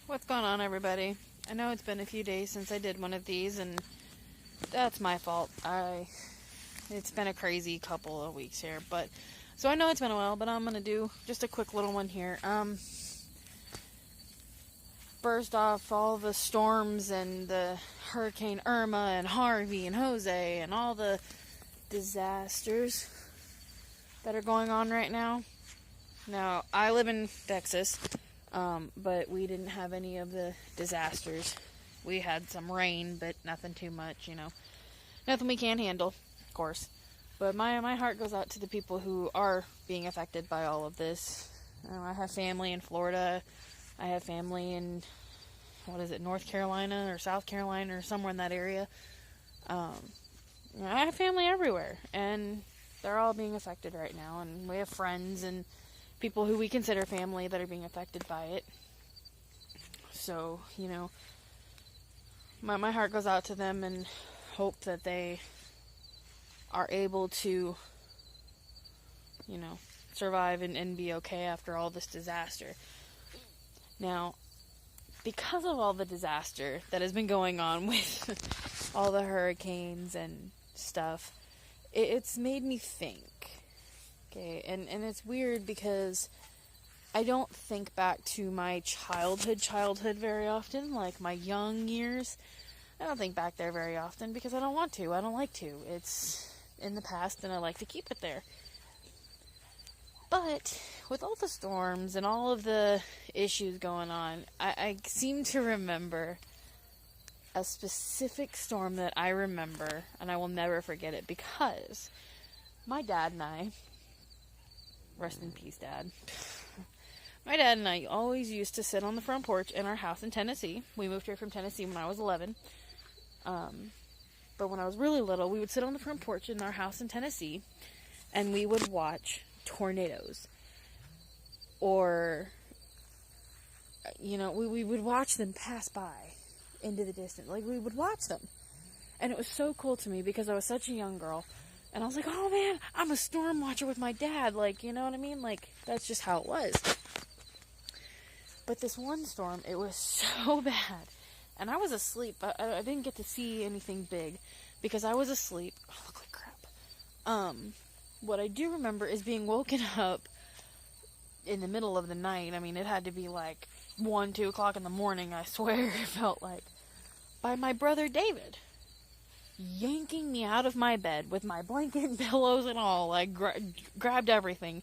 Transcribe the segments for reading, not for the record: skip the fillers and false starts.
What's going on, everybody? I know it's been a few days since I did one of these, and that's my fault. It's been a crazy couple of weeks here, but so I know it's been a while, but I'm gonna do just a quick little one here. First off, all the storms and the Hurricane Irma and Harvey and Jose and all the disasters that are going on right now. Now, I live in Texas. But we didn't have any of the disasters. We had some rain, but nothing too much, Nothing we can't handle, of course. But my heart goes out to the people who are being affected by all of this. I have family in Florida. I have family in, North Carolina or South Carolina or somewhere in that area. I have family everywhere, and they're all being affected right now. And we have friends and people who we consider family that are being affected by it. So, my heart goes out to them and hope that they are able to, survive and be okay after all this disaster. Now, because of all the disaster that has been going on with all the hurricanes and stuff, it's made me think. Okay, and it's weird because I don't think back to my childhood very often, like my young years. I don't think back there very often because I don't want to. I don't like to. It's in the past and I like to keep it there. But with all the storms and all of the issues going on, I seem to remember a specific storm that I remember, and I will never forget it because my dad and I, rest in peace, Dad. My dad and I always used to sit on the front porch in our house in Tennessee. We moved here from Tennessee when I was 11. But when I was really little, we would sit on the front porch in our house in Tennessee, and we would watch tornadoes. Or, we would watch them pass by into the distance. Like, we would watch them. And it was so cool to me because I was such a young girl. And I was like, oh man, I'm a storm watcher with my dad. Like, you know what I mean? Like, that's just how it was. But this one storm, it was so bad. And I was asleep. I didn't get to see anything big because I was asleep. I look like crap. What I do remember is being woken up in the middle of the night. I mean, it had to be like 1, 2 o'clock in the morning, I swear it felt like, by my brother David yanking me out of my bed with my blanket and pillows and all, like, grabbed everything,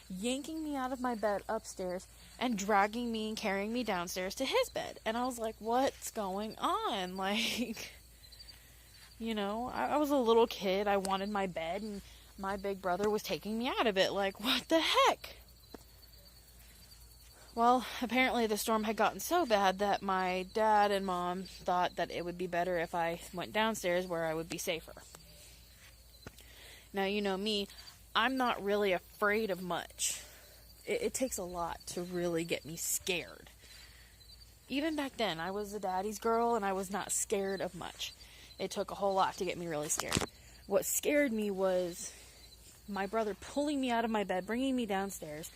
yanking me out of my bed upstairs and dragging me and carrying me downstairs to his bed. And I was like, what's going on? Like, I was a little kid. I wanted my bed, and my big brother was taking me out of it. Like, what the heck? Well, apparently the storm had gotten so bad that my dad and mom thought that it would be better if I went downstairs where I would be safer. Now, you know me, I'm not really afraid of much. It takes a lot to really get me scared. Even back then, I was a daddy's girl and I was not scared of much. It took a whole lot to get me really scared. What scared me was my brother pulling me out of my bed, bringing me downstairs,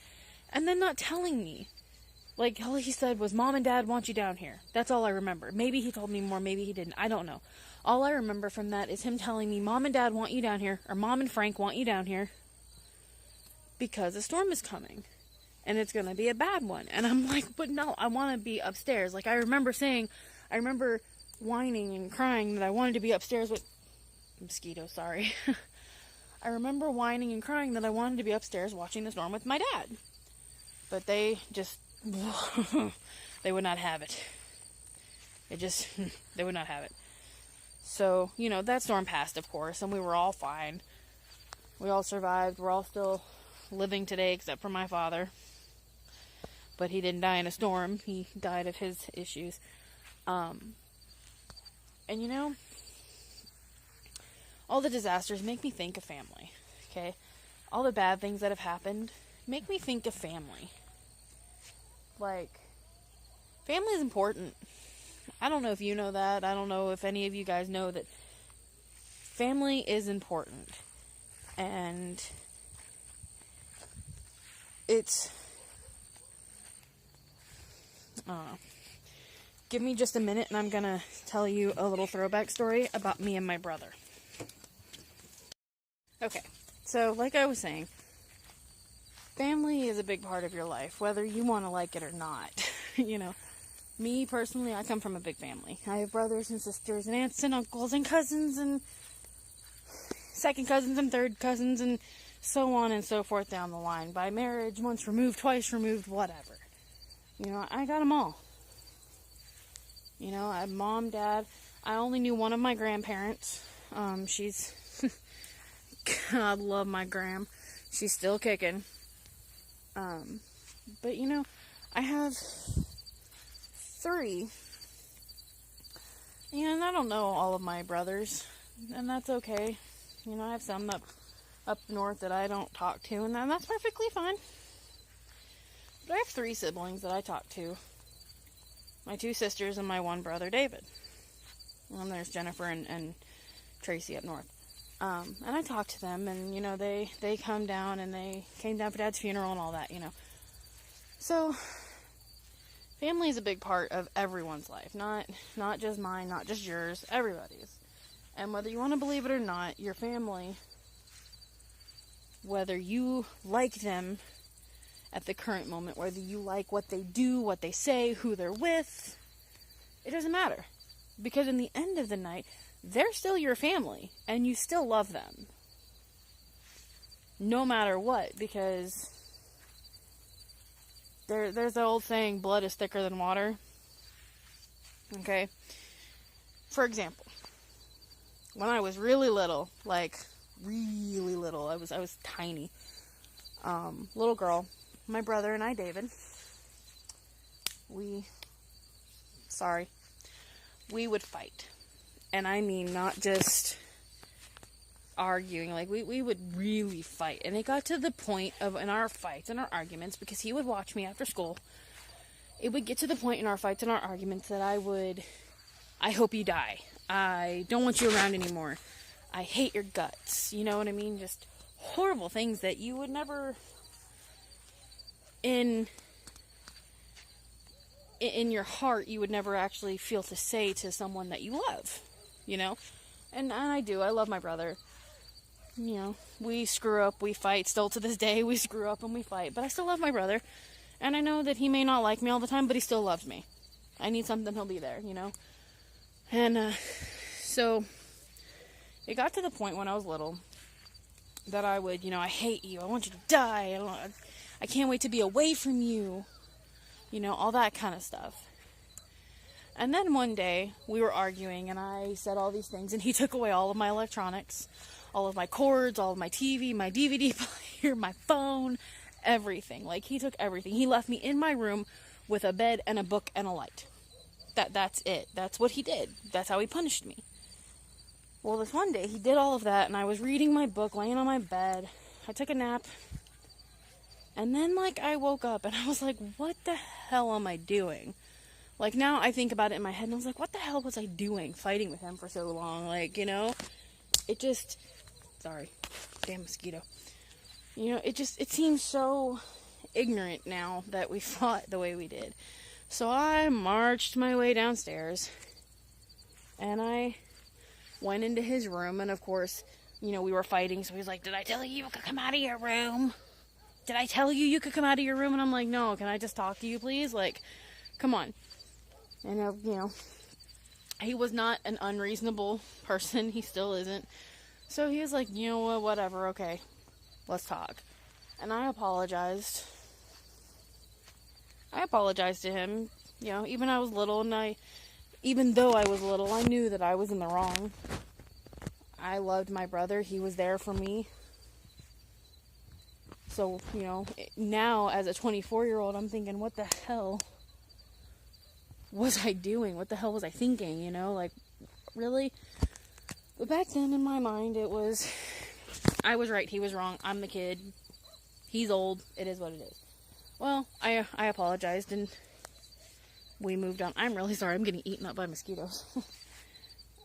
and then not telling me. Like, all he said was, Mom and Dad want you down here. That's all I remember. Maybe he told me more, maybe he didn't. I don't know. All I remember from that is him telling me, Mom and Dad want you down here, or Mom and Frank want you down here, because a storm is coming, and it's going to be a bad one. And I'm like, but no, I want to be upstairs. Like, I remember whining and crying that I wanted to be upstairs with, mosquito, sorry. I remember whining and crying that I wanted to be upstairs watching the storm with my dad. But they just, they would not have it. They would not have it. So, that storm passed, of course, and we were all fine. We all survived. We're all still living today, except for my father. But he didn't die in a storm. He died of his issues. And all the disasters make me think of family, okay? All the bad things that have happened make me think of family. Like, family is important. I don't know if you know that. I don't know if any of you guys know that family is important. And it's, I don't know. give me just a minute and I'm gonna tell you a little throwback story about me and my brother. Okay, so like I was saying, family is a big part of your life, whether you want to like it or not. You know, me personally, I come from a big family. I have brothers and sisters and aunts and uncles and cousins and second cousins and third cousins and so on and so forth down the line. By marriage, once removed, twice removed, whatever. You know, I got them all. You know, I have mom, dad. I only knew one of my grandparents. She's... God love my gram. She's still kicking. But, you know, I have 3. And I don't know all of my brothers. And that's okay. You know, I have some up north that I don't talk to. And that's perfectly fine. But I have 3 siblings that I talk to. My 2 sisters and my 1 brother, David. And there's Jennifer and Tracy up north. And I talk to them, and, you know, they come down, and they came down for Dad's funeral and all that, you know. So, family is a big part of everyone's life. Not just mine, not just yours, everybody's. And whether you want to believe it or not, your family, whether you like them at the current moment, whether you like what they do, what they say, who they're with, it doesn't matter. Because in the end of the night, they're still your family, and you still love them. No matter what, because there's the old saying, blood is thicker than water. Okay? For example, when I was really little, like, really little, I was tiny, little girl, my brother and I, David, we would fight. And I mean, not just arguing, like, we would really fight. And it got to the point of, in our fights and our arguments, because he would watch me after school, it would get to the point in our fights and our arguments that I hope you die. I don't want you around anymore. I hate your guts. You know what I mean? Just horrible things that you would never, in your heart, you would never actually feel to say to someone that you love. You know? And I do. I love my brother. You know, we screw up, we fight. Still to this day, we screw up and we fight. But I still love my brother. And I know that he may not like me all the time, but he still loves me. I need something, he'll be there, you know? And, so, it got to the point when I was little that I would, you know, I hate you. I want you to die. I can't wait to be away from you. You know, all that kind of stuff. And then one day, we were arguing, and I said all these things, and he took away all of my electronics, all of my cords, all of my TV, my DVD player, my phone, everything. Like, he took everything. He left me in my room with a bed and a book and a light. That's it. That's what he did. That's how he punished me. Well, this one day, he did all of that, and I was reading my book, laying on my bed. I took a nap, and then, like, I woke up, and I was like, what the hell am I doing? Like, now I think about it in my head, and I was like, what the hell was I doing fighting with him for so long? Like, you know, it just, sorry, damn mosquito. You know, it seems so ignorant now that we fought the way we did. So I marched my way downstairs, and I went into his room, and of course, you know, we were fighting, so he's like, did I tell you could come out of your room? Did I tell you could come out of your room? And I'm like, no, can I just talk to you, please? Like, come on. And, you know, he was not an unreasonable person. He still isn't. So he was like, you know what, whatever, okay, let's talk. And I apologized. I apologized to him. You know, even I was little, and even though I was little, I knew that I was in the wrong. I loved my brother. He was there for me. So, you know, now as a 24-year-old, I'm thinking, what the hell was I doing? What the hell was I thinking, you know? Like, really? But back then, in my mind, it was, I was right, he was wrong, I'm the kid, he's old, it is what it is. Well, I apologized, and we moved on. I'm really sorry, I'm getting eaten up by mosquitoes.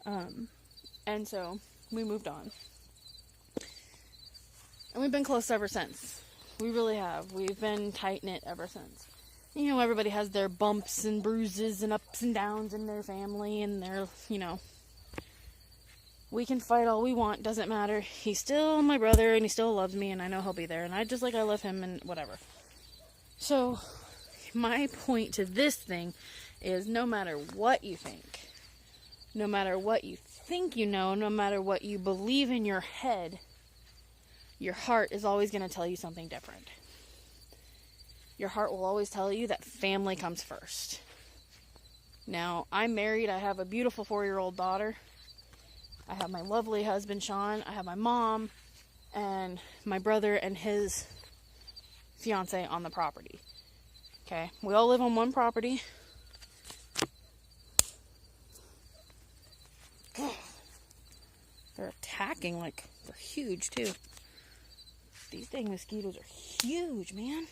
And so, we moved on. And we've been close ever since. We really have. We've been tight-knit ever since. You know, everybody has their bumps and bruises and ups and downs in their family and their, you know, we can fight all we want, doesn't matter. He's still my brother and he still loves me and I know he'll be there and I love him and whatever. So, my point to this thing is no matter what you think, no matter what you think you know, no matter what you believe in your head, your heart is always going to tell you something different. Your heart will always tell you that family comes first. Now, I'm married. I have a beautiful 4-year-old daughter. I have my lovely husband, Sean. I have my mom and my brother and his fiance on the property. Okay? We all live on one property. They're attacking like they're huge, too. These dang mosquitoes are huge, man.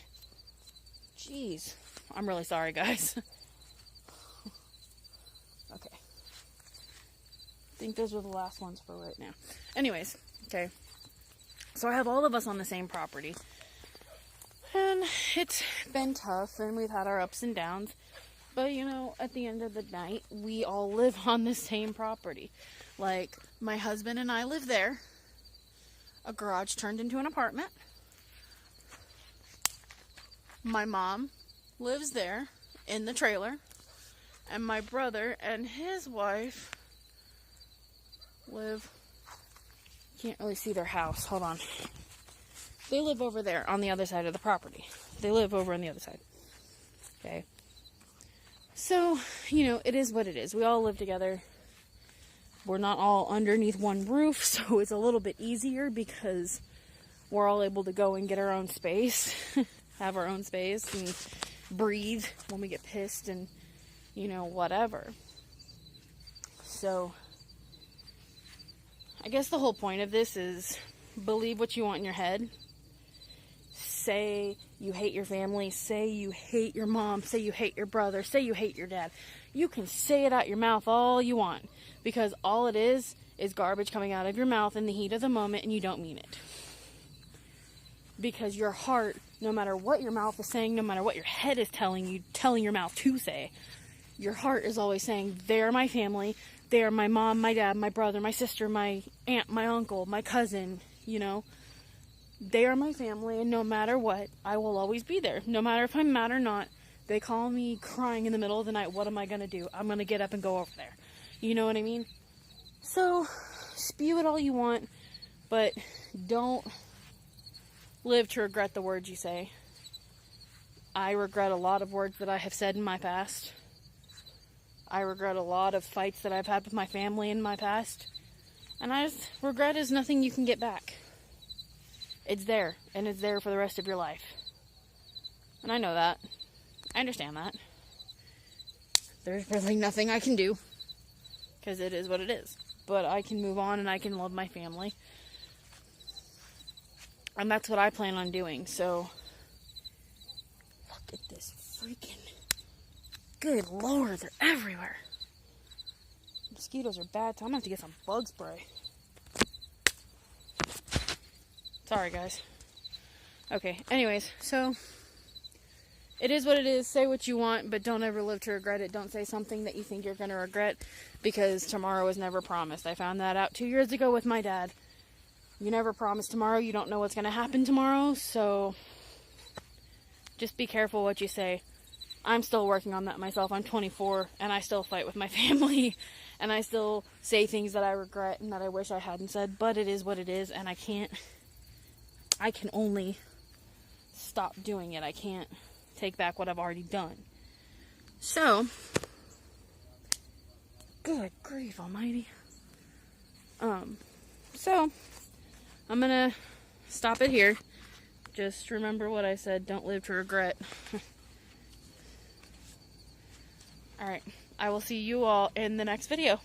Jeez. I'm really sorry, guys. Okay. I think those were the last ones for right now. Anyways, okay. So I have all of us on the same property. And it's been tough, and we've had our ups and downs. But, you know, at the end of the night, we all live on the same property. Like, my husband and I live there. A garage turned into an apartment. My mom lives there in the trailer, and my brother and his wife live, can't really see their house, hold on. They live over there on the other side of the property. They live over on the other side. Okay. So, you know, it is what it is. We all live together. We're not all underneath one roof, so it's a little bit easier because we're all able to go and get our own space. Have our own space and breathe when we get pissed and, you know, whatever. So, I guess the whole point of this is believe what you want in your head. Say you hate your family. Say you hate your mom. Say you hate your brother. Say you hate your dad. You can say it out your mouth all you want because all it is garbage coming out of your mouth in the heat of the moment and you don't mean it. Because your heart, no matter what your mouth is saying, no matter what your head is telling your mouth to say, your heart is always saying, they're my family, they're my mom, my dad, my brother, my sister, my aunt, my uncle, my cousin, you know. They are my family, and no matter what, I will always be there. No matter if I'm mad or not, they call me crying in the middle of the night, what am I going to do? I'm going to get up and go over there. You know what I mean? So, spew it all you want, but don't live to regret the words you say. I regret a lot of words that I have said in my past. I regret a lot of fights that I've had with my family in my past. And regret is nothing you can get back. It's there, and it's there for the rest of your life. And I know that. I understand that. There's really nothing I can do, because it is what it is. But I can move on, and I can love my family. And that's what I plan on doing, so look at this freaking, good lord, they're everywhere. Mosquitoes are bad, so I'm gonna have to get some bug spray. Sorry, guys. Okay, anyways, so it is what it is. Say what you want, but don't ever live to regret it. Don't say something that you think you're gonna regret, because tomorrow is never promised. I found that out 2 years ago with my dad. You never promise tomorrow. You don't know what's going to happen tomorrow. So just be careful what you say. I'm still working on that myself. I'm 24 and I still fight with my family. And I still say things that I regret and that I wish I hadn't said. But it is what it is. And I can only stop doing it. I can't take back what I've already done. So, good grief almighty. So, I'm gonna stop it here. Just remember what I said. Don't live to regret. Alright. I will see you all in the next video.